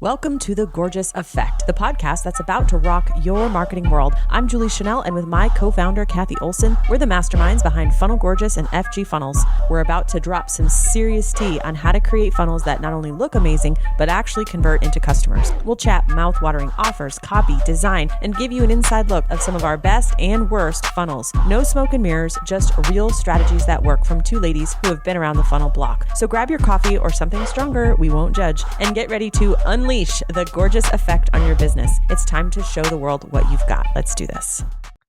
Welcome to The Gorgeous Effect, the podcast that's about to rock your marketing world. I'm Julie Chanel, and with my co-founder, Cathy Olson, we're the masterminds behind Funnel Gorgeous and FG Funnels. We're about to drop some serious tea on how to create funnels that not only look amazing, but actually convert into customers. We'll chat mouth-watering offers, copy, design, and give you an inside look of some of our best and worst funnels. No smoke and mirrors, just real strategies that work from two ladies who have been around the funnel block. So grab your coffee or something stronger, we won't judge, and get ready to unleash the gorgeous effect on your business. It's time to show the world what you've got. Let's do this.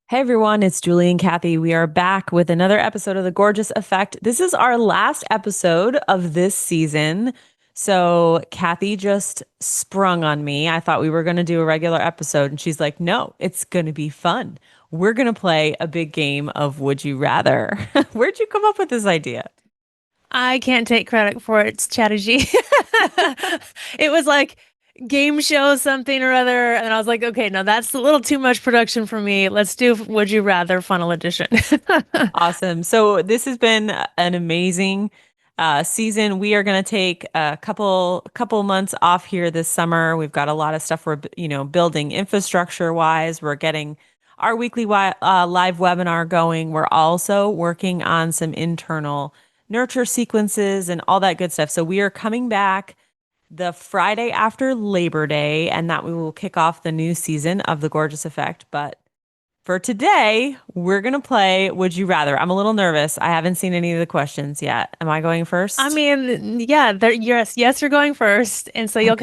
Hey everyone, it's Julie and Cathy. We are back with another episode of The Gorgeous Effect. This is our last episode of this season. So Cathy just sprung on me. I thought we were going to do a regular episode, and she's like, no, it's going to be fun. We're going to play a big game of Would You Rather. Where'd you come up with this idea? I can't take credit for it. It's strategy. It was like game show something or other. And I was like, okay, no, that's a little too much production for me. Let's do Would You Rather Funnel Edition. Awesome. So this has been an amazing season. We are going to take a couple months off here this summer. We've got a lot of stuff we're building infrastructure wise. We're getting our weekly live webinar going. We're also working on some internal nurture sequences and all that good stuff. So we are coming back the Friday after Labor Day, and that we will kick off the new season of The Gorgeous Effect. But for today, we're going to play Would You Rather. I'm a little nervous. I haven't seen any of the questions yet. Am I going first? I mean, yeah, yes, you're going first. And so you'll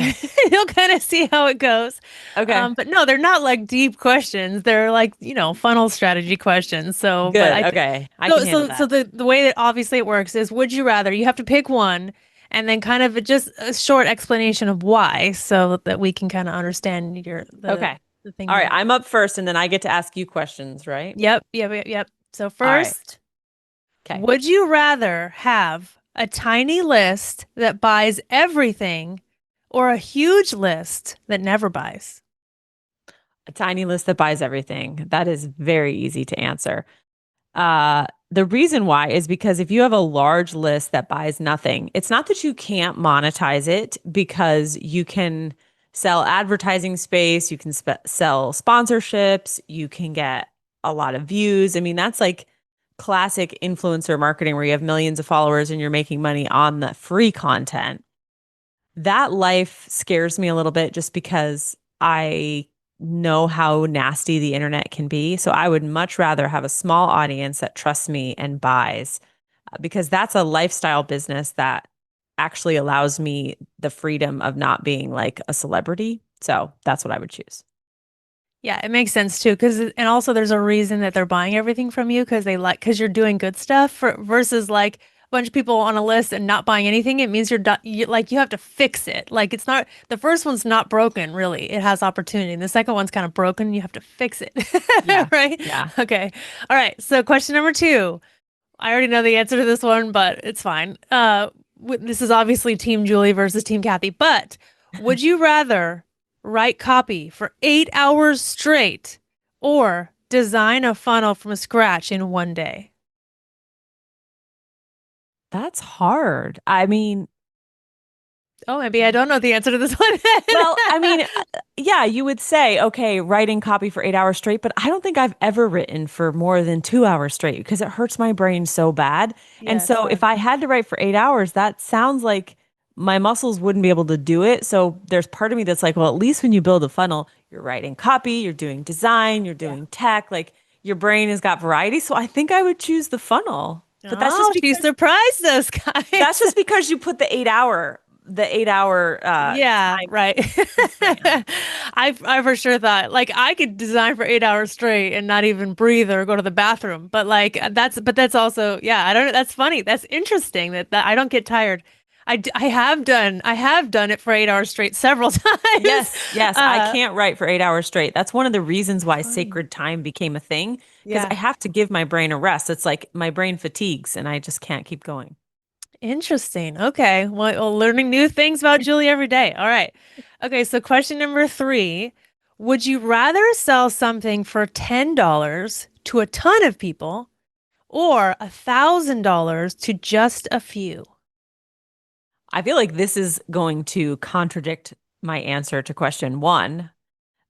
you'll kind of see how it goes. Okay. But no, they're not like deep questions. They're like, funnel strategy questions. So Good. But Okay. I can handle that. So the way that obviously it works is would you rather, you have to pick one and then kind of just a short explanation of why so that we can kind of understand okay. the thing. All right. I'm up first, and then I get to ask you questions, right? Yep. So first, Okay. would you rather have a tiny list that buys everything or a huge list that never buys? A tiny list that buys everything. That is very easy to answer. The reason why is because if you have a large list that buys nothing, it's not that you can't monetize it, because you can sell advertising space, you can sell sponsorships, you can get a lot of views. I mean, that's like classic influencer marketing where you have millions of followers and you're making money on the free content. That life scares me a little bit just because I know how nasty the internet can be. So I would much rather have a small audience that trusts me and buys, because that's a lifestyle business that actually allows me the freedom of not being like a celebrity. So that's what I would choose. Yeah, it makes sense too. And also there's a reason that they're buying everything from you because you're doing good stuff versus like a bunch of people on a list and not buying anything. It means you have to fix it. Like it's not, the first one's not broken really. It has opportunity. And the second one's kind of broken. You have to fix it. Yeah. Right? Yeah. Okay. All right. So question number 2. I already know the answer to this one, but it's fine. This is obviously Team Julie versus Team Cathy, but would you rather write copy for 8 hours straight or design a funnel from scratch in one day? That's hard. I mean, oh, maybe I don't know the answer to this one. well, I mean, yeah, you would say, okay, writing copy for 8 hours straight, but I don't think I've ever written for more than 2 hours straight because it hurts my brain so bad. And so if I had to write for 8 hours, that sounds like my muscles wouldn't be able to do it. So there's part of me that's like, well, at least when you build a funnel, you're writing copy, you're doing design, you're doing tech, like your brain has got variety. So I think I would choose the funnel. But that's just because you surprised us, guys. That's just because you put the 8 hour yeah, time. Right. I for sure thought like I could design for 8 hours straight and not even breathe or go to the bathroom. But like that's also, yeah, I don't, that's funny. That's interesting that I don't get tired. I have done it for 8 hours straight several times. Yes. I can't write for 8 hours straight. That's one of the reasons why sacred time became a thing, because I have to give my brain a rest. It's like my brain fatigues and I just can't keep going. Interesting. Okay. Well, learning new things about Julie every day. All right. Okay. So question number 3, would you rather sell something for $10 to a ton of people or $1,000 to just a few? I feel like this is going to contradict my answer to question one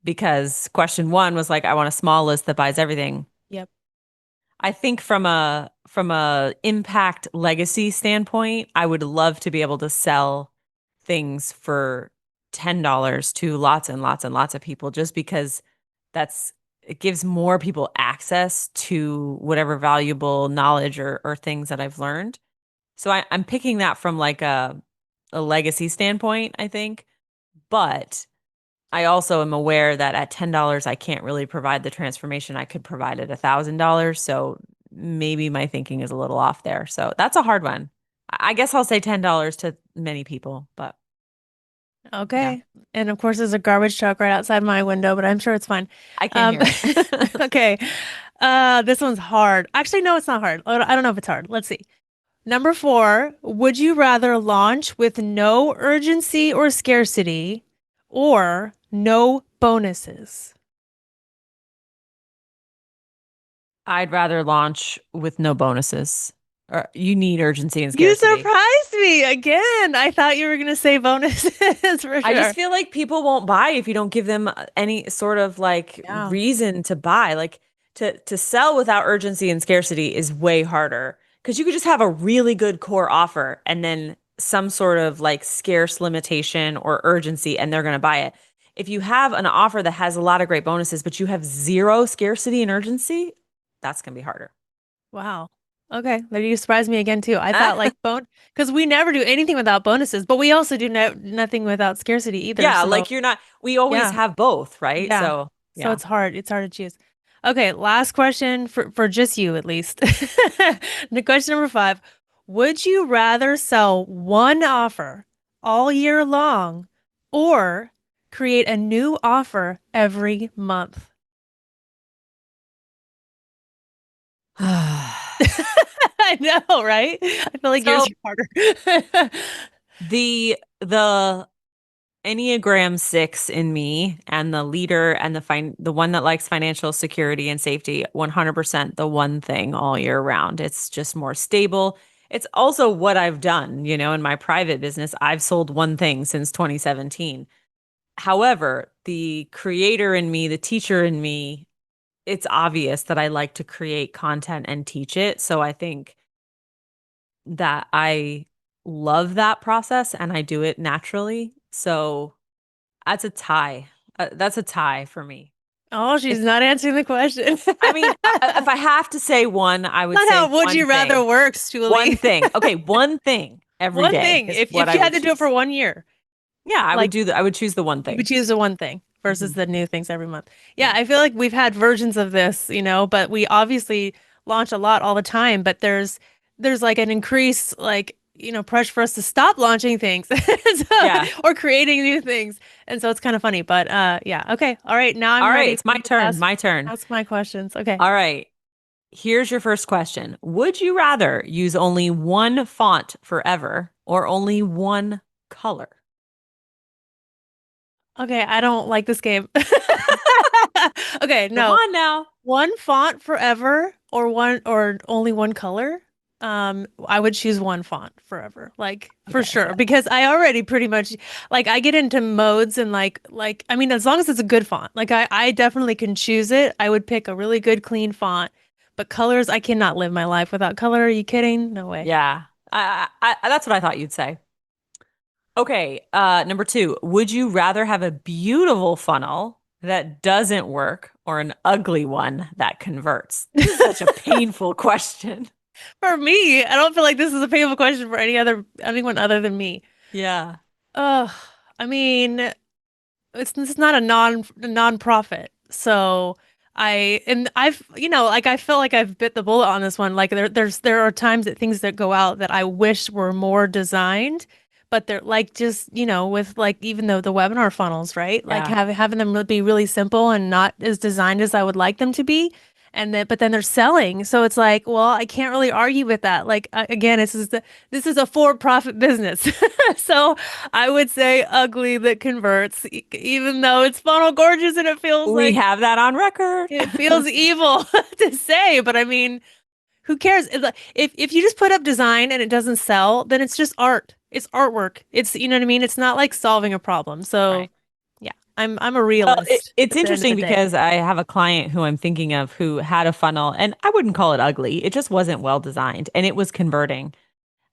because question one was like, I want a small list that buys everything. Yep. I think from a impact legacy standpoint, I would love to be able to sell things for $10 to lots and lots and lots of people just because that's it gives more people access to whatever valuable knowledge or things that I've learned. So I'm picking that from like a legacy standpoint, I think. But I also am aware that at $10, I can't really provide the transformation I could provide at $1,000. So maybe my thinking is a little off there. So that's a hard one. I guess I'll say $10 to many people, but yeah, Okay. And of course, there's a garbage truck right outside my window, but I'm sure it's fine. I can't Um, hear it. okay. This one's hard. Actually, no, it's not hard. I don't know if it's hard. Let's see. Number four, would you rather launch with no urgency or scarcity or no bonuses? I'd rather launch with no bonuses. Or you need urgency and You scarcity. surprised me again. I thought you were going to say bonuses for I sure. just feel like people won't buy if you don't give them any sort of like Yeah. reason to buy. Like to sell without urgency and scarcity is way harder because you could just have a really good core offer and then some sort of like scarce limitation or urgency and they're going to buy it. If you have an offer that has a lot of great bonuses, but you have zero scarcity and urgency, that's going to be harder. Wow. Okay. There you surprised me again too. I thought like because we never do anything without bonuses, but we also do nothing without scarcity either. Yeah, So like you're not, we always yeah, have both, right? yeah. So, So yeah. it's hard. It's hard to choose. Okay, last question for just you at least. The question number five. Would you rather sell one offer all year long or create a new offer every month? I know, right? I feel like yours So are harder. the Enneagram 6 in me and the leader and the one that likes financial security and safety, 100% the one thing all year round. It's just more stable. It's also what I've done, in my private business. I've sold one thing since 2017. However, the creator in me, the teacher in me, it's obvious that I like to create content and teach it. So I think that I love that process and I do it naturally. So that's a tie. That's a tie for me. Oh, she's If not answering the question. I mean, if I have to say one, I would Not say how would one you rather thing. works, One Julie. thing. Okay, one thing every One day thing. is what If I you had would to do it for choose. 1 year, Yeah, like I would choose the one you would thing. choose the one thing versus Mhm. the new things every month. Yeah, Yeah. I feel like we've had versions of this, but we obviously launch a lot all the time, but there's like an increase like, pressure for us to stop launching things Yeah. or creating new things. And so it's kind of funny, but yeah. Okay. All right, now All I'm right, ready it's my to turn. ask My turn. ask my questions. Okay. All right. Here's your first question. Would you rather use only one font forever or only one color? Okay, I don't like this game. Okay, Come no. on now. One font forever or only one color? I would choose one font forever, like for Okay. sure, because I already pretty much like I get into modes and like I mean, as long as it's a good font, like I definitely can choose it. I would pick a really good clean font, but colors, I cannot live my life without color. Are you kidding? No way. Yeah. That's what I thought you'd say. Okay, number two, would you rather have a beautiful funnel that doesn't work or an ugly one that converts? This is such a painful question. For me, I don't feel like this is a painful question for anyone other than me. Yeah. Ugh, I mean, this is not a non-profit. So I've like I feel like I've bit the bullet on this one. Like there are times that things that go out that I wish were more designed, but they're like just, with like even though the webinar funnels, right? Like Yeah. having them be really simple and not as designed as I would like them to be. But then they're selling. So it's like, well, I can't really argue with that. Like again, this is a for-profit business. So I would say ugly that converts, even though it's funnel gorgeous and We have that on record. it feels evil to say, but I mean, who cares? If you just put up design and it doesn't sell, then it's just art. It's artwork. It's, you know what I mean? It's not like solving a problem. So Right. yeah, I'm a Well, realist it's at the end of interesting the day. because I have a client who I'm thinking of who had a funnel, and I wouldn't call it ugly. It just wasn't well designed, and it was converting.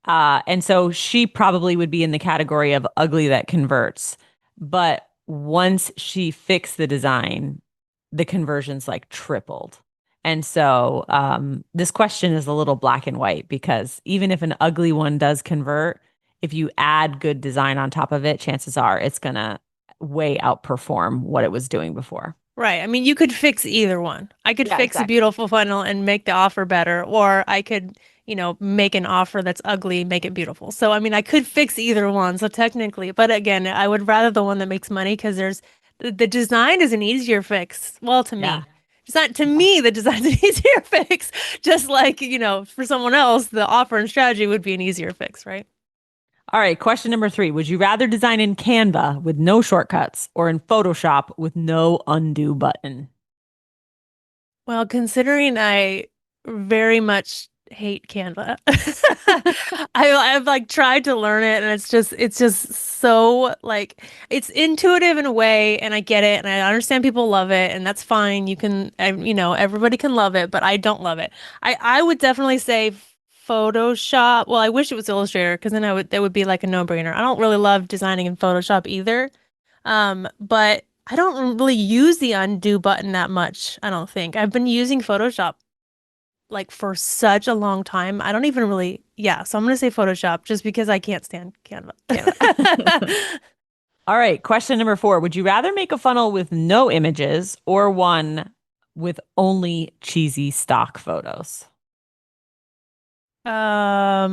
And so she probably would be in the category of ugly that converts. But once she fixed the design, the conversions like tripled. And so this question is a little black and white because even if an ugly one does convert, if you add good design on top of it, chances are it's going to way outperform what it was doing before. Right. I mean, you could fix either one. I could Yeah, fix a exactly. beautiful funnel and make the offer better, or I could, make an offer that's ugly, make it beautiful. So, I mean, I could fix either one. So technically, but again, I would rather the one that makes money because the design is an easier fix. Well, to Yeah. me, it's not to Yeah. me, the design's an easier fix. Just like, for someone else, the offer and strategy would be an easier fix, right? All right, question number 3. Would you rather design in Canva with no shortcuts or in Photoshop with no undo button? Well, considering I very much hate Canva, I've like tried to learn it and it's just so like it's intuitive in a way and I get it and I understand people love it and that's fine. Everybody can love it, but I don't love it. I would definitely say Photoshop. Well, I wish it was Illustrator because then that would be like a no-brainer. I don't really love designing in Photoshop either. But I don't really use the undo button that much, I don't think. I've been using Photoshop like for such a long time. I don't even really, yeah. So I'm gonna say Photoshop just because I can't stand Canva. Canva. All right, question number 4. Would you rather make a funnel with no images or one with only cheesy stock photos? I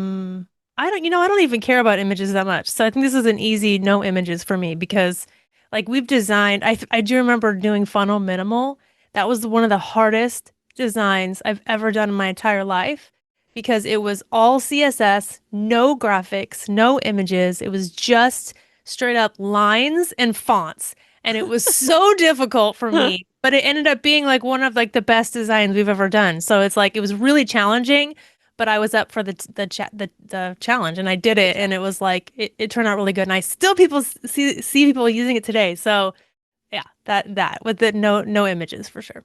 don't even care about images that much. So I think this is an easy no images for me because like we've designed, I do remember doing funnel minimal. That was one of the hardest designs I've ever done in my entire life because it was all CSS, no graphics, no images. It was just straight up lines and fonts. And it was so difficult for me, but it ended up being like one of like the best designs we've ever done. So it's like it was really challenging but I was up for the challenge and I did it and it was like it turned out really good and I still people see people using it today. So yeah, that with the no images for sure.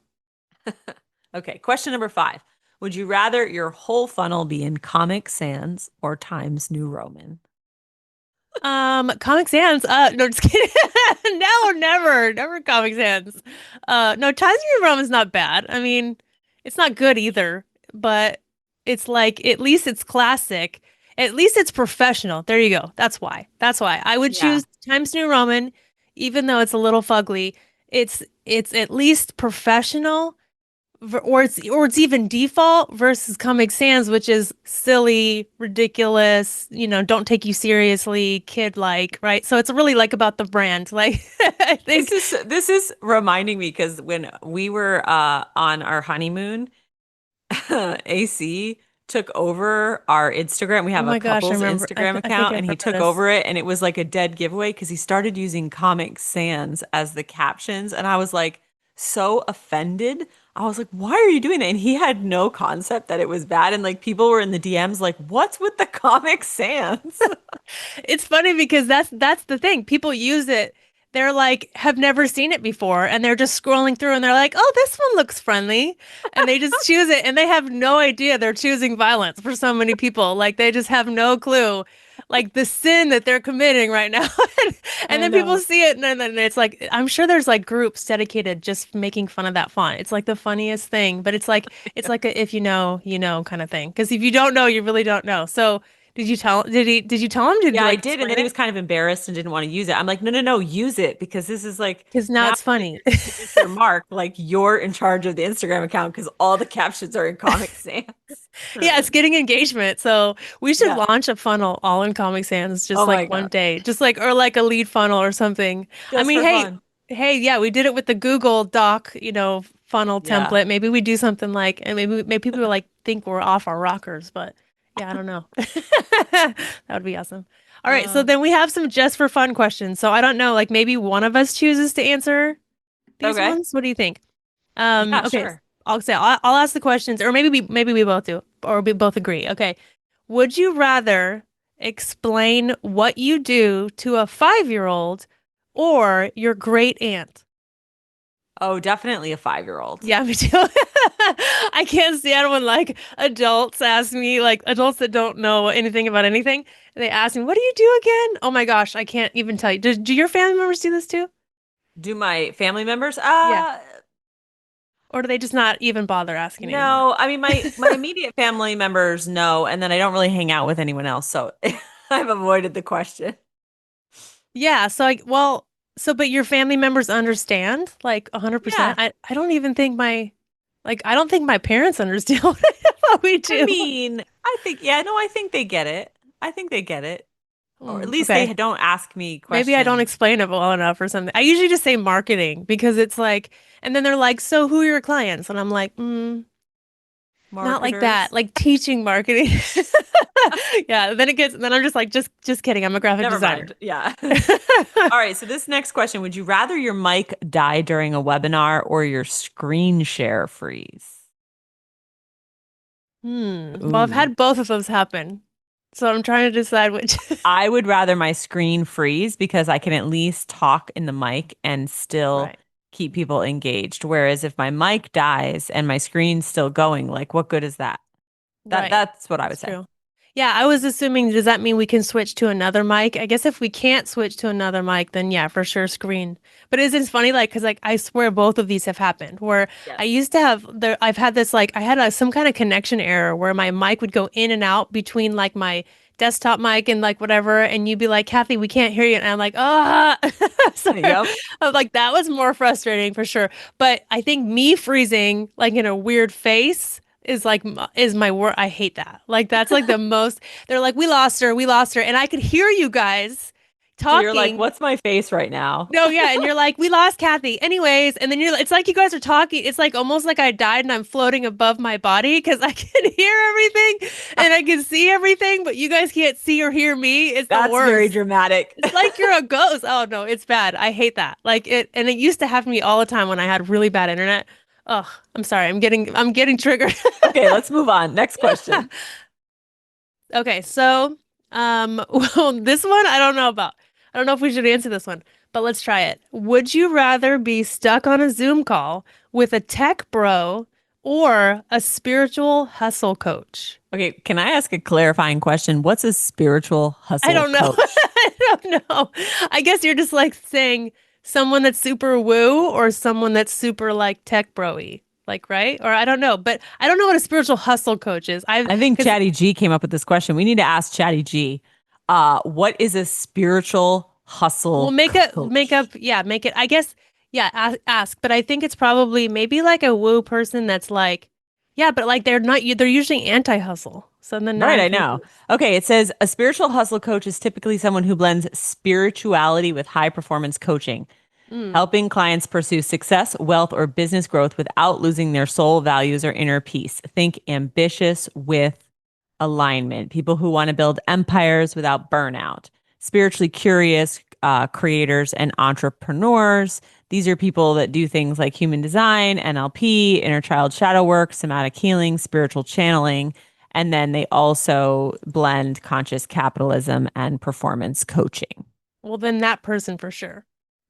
Okay, question number 5. Would you rather your whole funnel be in Comic Sans or Times New Roman? Comic Sans. No, just kidding. No, never Comic Sans. No, Times New Roman is not bad. I mean, it's not good either, but it's like at least it's classic. At least it's professional. There you go. That's why. That's why I would Yeah. choose Times New Roman, even though it's a little fugly. It's at least professional or it's even default versus Comic Sans, which is silly, ridiculous, don't take you seriously, kid like, right? So it's really like about the brand. Like I This think, is this is reminding me because when we were on our honeymoon, AC took over our Instagram. We oh have a my gosh, I couple's remember. Instagram I think account, I and he remember took this. over it, and it was like a dead giveaway because he started using Comic Sans as the captions, and I was like so offended. I was like, "Why are you doing that?" And he had no concept that it was bad, and like people were in the DMs like, "What's with the Comic Sans?" It's funny because that's the thing. People use it. They're like have never seen it before and they're just scrolling through and they're like, "Oh, this one looks friendly." And they just choose it and they have no idea they're choosing violence for so many people. Like they just have no clue like the sin that they're committing right now. And I then people know. see it and then it's like I'm sure there's like groups dedicated just making fun of that font. It's like the funniest thing, but it's like a if you know, you know kind of thing. Because if you don't know, you really don't know. So did you tell him? Did Yeah, you I like did. And explain then he it? was kind of embarrassed and didn't want to use it. I'm like, no, no, no, use it because this is like Because now now it's funny. it's your mark. Like you're in charge of the Instagram account because all the captions are in Comic Sans. Yeah, it's getting engagement. So we should Yeah. launch a funnel all in Comic Sans just Oh like my one God. day. Just like or like a lead funnel or something. I Just mean, for fun. hey, yeah, we did it with the Google Doc, funnel Yeah. template. Maybe we do something like and maybe people like think we're off our rockers, but yeah, I don't know. That would be awesome. All right, so Uh, then we have some just for fun questions. So I don't know, like maybe one of us chooses to answer these okay. ones. What do you think? Yeah, Okay, sure. I'll ask the questions, or maybe we both do, or we both agree. Okay, would you rather explain what you do to a 5-year-old or your great aunt? Oh, definitely a 5-year-old. Yeah, me too. I can't stand when like adults ask me, like adults that don't know anything about anything, they ask me, "What do you do again?" Oh my gosh, I can't even tell you. Do your family members do this too? Do my family members? Yeah. Or do they just not even bother asking anymore? No. I mean, my immediate family members know, and then I don't really hang out with anyone else, so I've avoided the question. Yeah, so but your family members understand like 100%. Yeah. I don't even think I don't think my parents understand what we I do. mean, I think, yeah, no, I think they get it. I think they get it. Or at least they Okay. don't ask me Maybe I don't questions. explain it well enough or something. I usually just say marketing because it's like, and then they're like, "So who are your clients?" And I'm like, not like that, Marketers. like teaching marketing. Yeah, then I'm just like, just kidding. I'm a graphic Never designer. mind. Yeah. All right. So this next question, would you rather your mic die during a webinar or your screen share freeze? Well, I've Ooh. had both of those happen. So I'm trying to decide which. I would rather my screen freeze because I can at least talk in the mic and still Right. keep people engaged. Whereas if my mic dies and my screen's still going, like what good is that? Right. That's what I would It's say. true. Yeah, I was assuming, does that mean we can switch to another mic? I guess if we can't switch to another mic, then yeah, for sure screen. But isn't it funny, like, because like I swear both of these have happened. Where I Yes. used to have I've had this like I had some kind of connection error where my mic would go in and out between like my desktop mic and like whatever, and you'd be like, "Kathy, we can't hear you," and I'm like, "Ah," sorry. Yep. I was like, that was more frustrating for sure. But I think me freezing like in a weird face is like is my word. I hate that. Like that's like the most. They're like, we lost her, and I could hear you guys So you're like, talking. what's my face right now? No, yeah, and you're like, we lost Kathy. Anyways, and then it's like you guys are talking. It's like almost like I died and I'm floating above my body because I can hear everything and I can see everything, but you guys can't see or hear me. It's the That's very worst. dramatic. It's like you're a ghost. Oh no, it's bad. I hate that. Like it, and it used to happen to me all the time when I had really bad internet. Oh, I'm sorry. I'm getting triggered. Okay, let's move on. Next question. Okay, so well, this one I don't know about. I don't know if we should answer this one, but let's try it. Would you rather be stuck on a Zoom call with a tech bro or a spiritual hustle coach? Okay, can I ask a clarifying question? What's a spiritual I hustle don't know. coach? I don't know. I guess you're just like saying someone that's super woo or someone that's super like tech bro-y. Like, right? Or I don't know, but I don't know what a spiritual hustle coach is. I think Because Chatty G came up with this question. We need to ask Chatty G. What is a spiritual we'll hustle make coach? up, yeah, make it, I guess, yeah, ask, but I think it's probably maybe like a woo person that's like, yeah, but like they're usually anti-hustle. So then now Right, I'm I know. confused. Okay, it says a spiritual hustle coach is typically someone who blends spirituality with high performance coaching, Mm, helping clients pursue success, wealth, or business growth without losing their soul values or inner peace. Think ambitious with alignment. People who want to build empires without burnout. Spiritually curious creators and entrepreneurs. These are people that do things like human design, NLP, inner child shadow work, somatic healing, spiritual channeling. And then they also blend conscious capitalism and performance coaching. well, then that person for sure.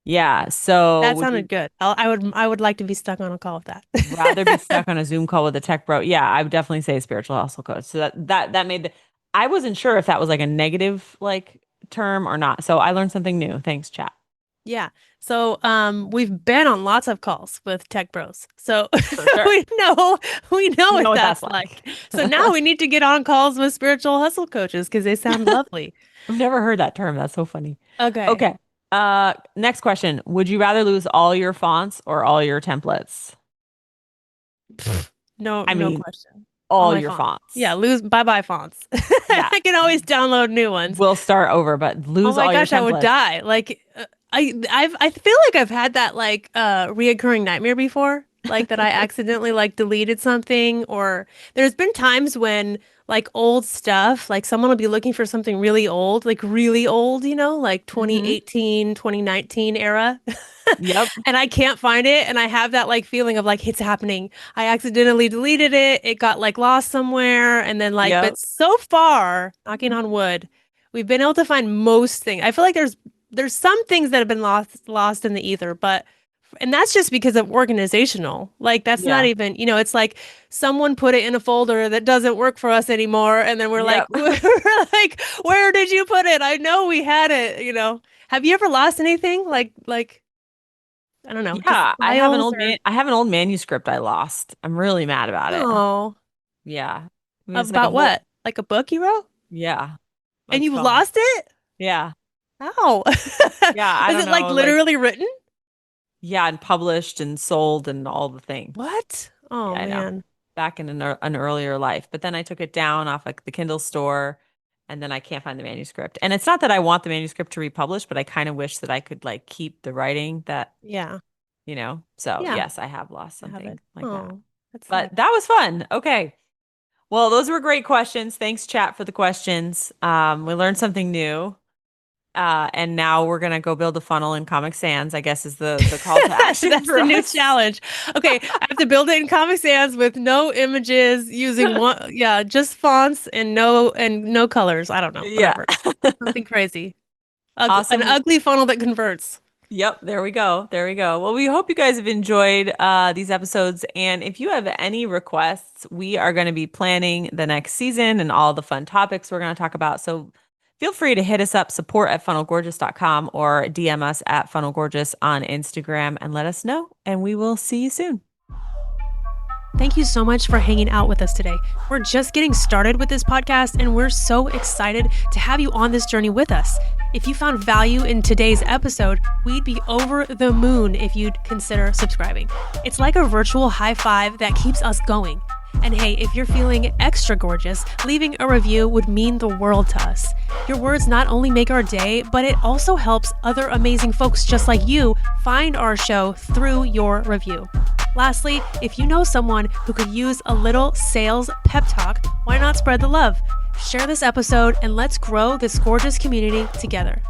Yeah. So That would sounded you good. I would like to be stuck on a call with that. rather be stuck on a Zoom call with a tech bro? Yeah, I would definitely say spiritual hustle coach. So that made the I wasn't sure if that was like a negative like term or not. So I learned something new. Thanks, chat. Yeah. So we've been on lots of calls with tech bros. So For sure. we know You know what what that's that's like. like. So now we need to get on calls with spiritual hustle coaches because they sound lovely. I've never heard that term. That's so funny. Okay. Okay. Next question. Would you rather lose all your fonts or all your templates? No, I no mean, question. All all my your fonts. fonts. Yeah, lose bye-bye fonts. Yeah. I can always download new ones. We'll start over, but Oh lose my all your gosh, I would templates. die. Like I feel like I've had that like reoccurring nightmare before. Like that I accidentally like deleted something or there's been times when like old stuff, like someone will be looking for something really old, like Hmm. 2018, 2019 era. Yep. And I can't find it and I have that like feeling of like it's happening. I accidentally deleted it. It got like lost somewhere and then like but Yep. so far, knocking on wood, We've been able to find most things. I feel like there's some things that have been lost in the ether, and that's just because of organizational. Like that's not Yeah. even, it's like someone put it in a folder that doesn't work for us anymore, and then we're like, Yep. we're like, where did you put it? I know we had it. Have you ever lost anything? Like I don't know, just Yeah, files or I have an old manuscript I lost. I'm really mad about it. oh, Yeah. It was like a about whole what? Like a book you wrote? yeah. And It's you gone. lost it? Yeah. How? Yeah, I Was don't it like know, like literally written? yeah, and published and sold and all the things. What? Oh Yeah, I know. man. Back in an earlier life. But then I took it down off like the Kindle store and then I can't find the manuscript. And it's not that I want the manuscript to republish, but I kind of wish that I could like keep the writing that, Yeah. So Yeah. yes, I have lost I have something it. like that. Oh, that's But sad. that was fun. Okay. Well, those were great questions. Thanks, chat, for the questions. We learned something new. And now we're gonna go build a funnel in Comic Sans, I guess is the call to action That's for the new us. challenge. Okay, I have to build it in Comic Sans with no images, using one, yeah, just fonts and no colors. I don't know, Yeah. whatever. Something crazy. An Awesome. ugly funnel that converts. Yep, there we go. There we go. Well, we hope you guys have enjoyed these episodes. And if you have any requests, we are going to be planning the next season and all the fun topics we're going to talk about. So feel free to hit us up, support@funnelgorgeous.com, or DM us at funnelgorgeous on Instagram and let us know. And we will see you soon. Thank you so much for hanging out with us today. We're just getting started with this podcast, and we're so excited to have you on this journey with us. If you found value in today's episode, we'd be over the moon if you'd consider subscribing. It's like a virtual high five that keeps us going. And hey, if you're feeling extra gorgeous, leaving a review would mean the world to us. Your words not only make our day, but it also helps other amazing folks just like you find our show through your review. Lastly, if you know someone who could use a little sales pep talk, why not spread the love? Share this episode and let's grow this gorgeous community together.